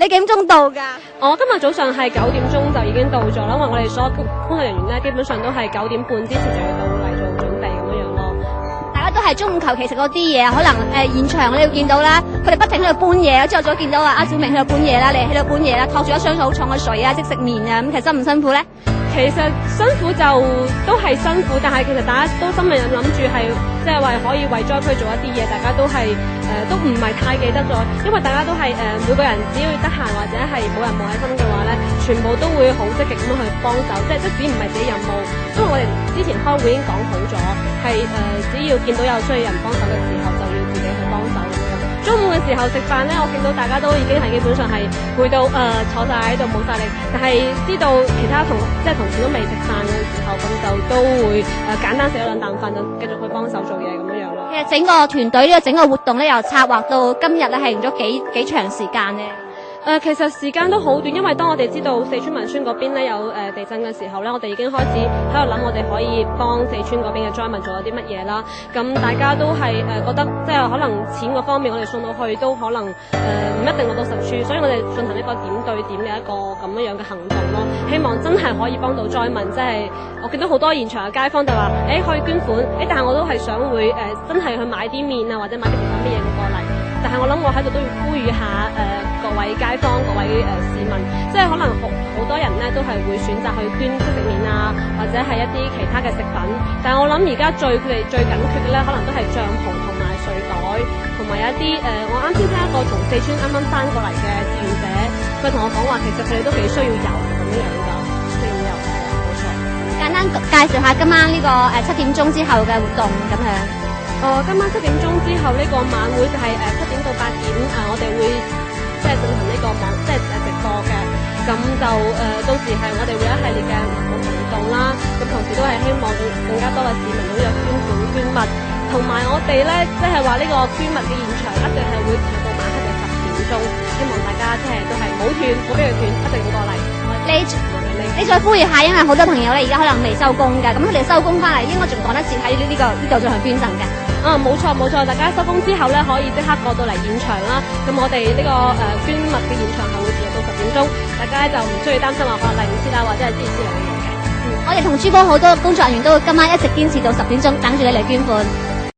你幾點鐘到㗎？我今日早上係9點鐘就已經到咗啦，因為我哋所有工作人員咧，基本上都係9點半之前就要到嚟做準備咁樣咯。大家都係中午求其食嗰啲嘢，可能現場你會見到啦，佢哋不停喺度搬嘢。朝頭早見到阿小明喺度搬嘢啦，你喺度搬嘢啦，托住一箱好重嘅水啊、即食麵啊，咁其實辛唔辛苦咧？其實辛苦就都係辛苦，但係其實大家都心入諗住係即係話可以為災區做一啲嘢，大家都係都唔係太記得咗，因為大家都係每個人只要得閒或者係冇人冇喺身嘅話咧，全部都會好積極咁樣去幫手，即使唔係自己任務，因為我哋之前開會已經講好咗，係只要見到有需要人幫手嘅時候，就要自己去幫手咁樣。中午嘅時候食飯咧，我見到大家都已經係基本上係攰到坐晒喺度冇晒力，但係知道其他同事都未食飯嘅時候，咁就都會簡單食咗2啖飯，就繼續去幫手做嘢咁樣咯。其實整個團隊呢個整個活動咧，由策劃到今日咧，係用咗幾長時間咧？其實時間都好短，因為當我哋知道四川汶川嗰邊咧有地震嘅時候咧，我哋已經開始喺度諗我哋可以幫四川嗰邊嘅災民做咗啲乜嘢啦。咁大家都係覺得即係可能錢嗰方面我哋送到去都可能唔一定攞到實處，所以我哋進行一個點對點嘅一個咁樣嘅行動咯。希望真係可以幫到災民，即係我見到好多現場嘅街坊就話可以捐款，但係我都係想會真係去買啲麵啊或者買啲其他咩嘢過嚟。但係我諗我喺度都要呼籲下各位街坊、各位市民，即係可能好多人咧都係會選擇去捐即食麵啊，或者係一啲其他嘅食品。但係我諗而家佢哋最緊缺嘅咧，可能都係帳篷同埋睡袋，同埋一啲我啱先聽一個從四川啱啱翻過嚟嘅志願者，佢同我講話，其實佢哋都幾需要油咁樣㗎，即係咁油係啊，冇錯。簡單介紹下今晚呢個7點鐘之後嘅活動咁樣。今晚7點鐘之後呢個晚會就係7點到8點我哋會即係進行呢個直播嘅，咁就到時係我哋會有一系列嘅唔同活動啦，咁同時都係希望更加多嘅市民都有捐款捐物，同埋我哋咧即係話呢個捐物嘅現場一定係會持續到晚黑嘅10點鐘，希望大家即係都係冇斷冇俾佢斷，一定要過嚟。你再呼籲下，因為好多朋友咧而家可能未收工㗎，咁佢哋收工翻嚟應該仲趕得切喺呢度進行捐贈嘅。冇錯，大家收工之後咧可以即刻過到嚟現場啦。咁我哋呢個捐物嘅現場係會持續到10點鐘，大家就唔需要擔心話嚟唔切啦，或者係之類嘅嘢嘅。我哋同珠江好多工作人員都會今晚一直堅持到10點鐘，等住你嚟捐款。